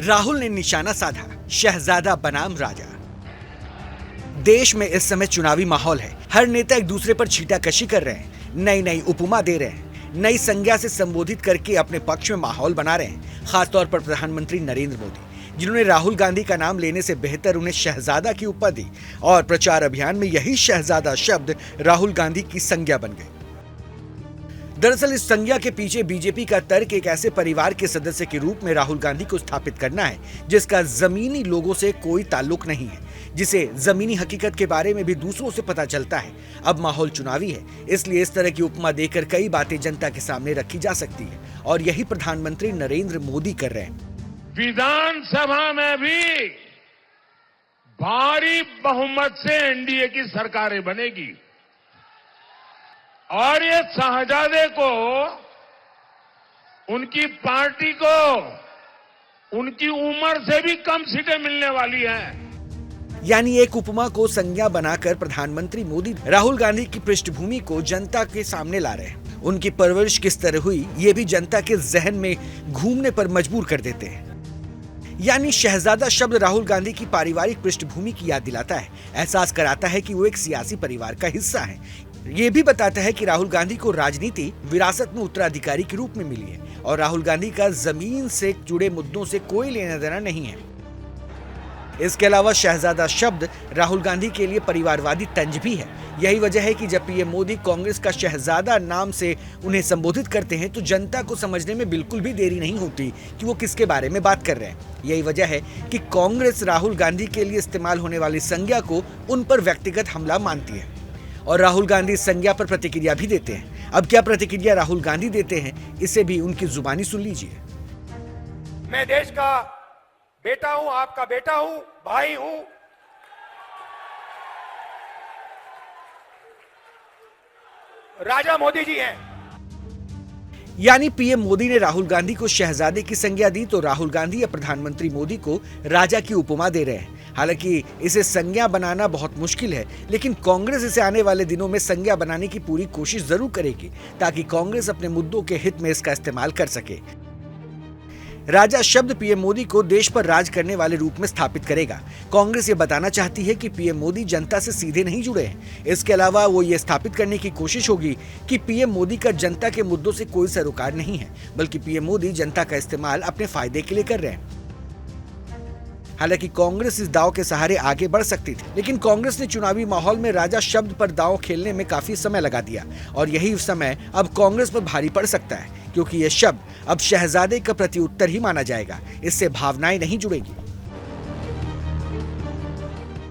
राहुल ने निशाना साधा, शहजादा बनाम राजा। देश में इस समय चुनावी माहौल है। हर नेता एक दूसरे पर छींटाकशी कर रहे हैं, नई नई उपमा दे रहे हैं, नई संज्ञा से संबोधित करके अपने पक्ष में माहौल बना रहे हैं। खासतौर पर प्रधानमंत्री नरेंद्र मोदी, जिन्होंने राहुल गांधी का नाम लेने से बेहतर उन्हें शहजादा की उपमा दी और प्रचार अभियान में यही शहजादा शब्द राहुल गांधी की संज्ञा बन गए। दरअसल इस संज्ञा के पीछे बीजेपी का तर्क एक ऐसे परिवार के सदस्य के रूप में राहुल गांधी को स्थापित करना है जिसका जमीनी लोगों से कोई ताल्लुक नहीं है, जिसे जमीनी हकीकत के बारे में भी दूसरों से पता चलता है। अब माहौल चुनावी है, इसलिए इस तरह की उपमा देकर कई बातें जनता के सामने रखी जा सकती है और यही प्रधानमंत्री नरेंद्र मोदी कर रहे हैं। विधानसभा में भी भारी बहुमत से एनडीए की सरकारें बनेगी और ये शहजादे को, उनकी पार्टी को, उनकी उम्र से भी कम सीटें मिलने वाली हैं। यानी एक उपमा को संज्ञा बनाकर प्रधानमंत्री मोदी राहुल गांधी की पृष्ठभूमि को जनता के सामने ला रहे हैं। उनकी परवरिश किस तरह हुई, ये भी जनता के जहन में घूमने पर मजबूर कर देते हैं। यानी शहजादा शब्द राहुल गांधी की पारिवारिक पृष्ठभूमि की याद दिलाता है, एहसास कराता है कि वो एक सियासी परिवार का हिस्सा है। ये भी बताता है कि राहुल गांधी को राजनीति विरासत में उत्तराधिकारी के रूप में मिली है और राहुल गांधी का जमीन से जुड़े मुद्दों से कोई लेना देना नहीं है। इसके अलावा शहजादा शब्द राहुल गांधी के लिए परिवारवादी तंज भी है। यही वजह है कि जब पीएम मोदी कांग्रेस का शहजादा नाम से उन्हें संबोधित करते हैं तो जनता को समझने में बिल्कुल भी देरी नहीं होती कि वो किसके बारे में बात कर रहे हैं। यही वजह है कि कांग्रेस राहुल गांधी के लिए इस्तेमाल होने वाली संज्ञा को उन पर व्यक्तिगत हमला मानती है और राहुल गांधी इस संज्ञा पर प्रतिक्रिया भी देते हैं। अब क्या प्रतिक्रिया राहुल गांधी देते हैं, इसे भी उनकी जुबानी सुन लीजिए। मैं देश का बेटा हूं, आपका बेटा हूं, भाई हूं। राजा मोदी जी हैं। यानी पीएम मोदी ने राहुल गांधी को शहजादे की संज्ञा दी तो राहुल गांधी या प्रधानमंत्री मोदी को राजा की उपमा दे रहे हैं। हालांकि इसे संज्ञा बनाना बहुत मुश्किल है, लेकिन कांग्रेस इसे आने वाले दिनों में संज्ञा बनाने की पूरी कोशिश जरूर करेगी ताकि कांग्रेस अपने मुद्दों के हित में इसका इस्तेमाल कर सके। राजा शब्द पीएम मोदी को देश पर राज करने वाले रूप में स्थापित करेगा। कांग्रेस ये बताना चाहती है कि पीएम मोदी जनता से सीधे नहीं जुड़े हैं। इसके अलावा वो ये स्थापित करने की कोशिश होगी कि पीएम मोदी का जनता के मुद्दों से कोई सरोकार नहीं है, बल्कि पीएम मोदी जनता का इस्तेमाल अपने फायदे के लिए कर रहे हैं। हालांकि कांग्रेस इस दांव के सहारे आगे बढ़ सकती थी, लेकिन कांग्रेस ने चुनावी माहौल में राजा शब्द पर दांव खेलने में काफी समय लगा दिया और यही समय अब कांग्रेस पर भारी पड़ सकता है, क्योंकि यह शब्द अब शहजादे का प्रत्युत्तर ही माना जाएगा। इससे भावनाएं नहीं जुड़ेगी।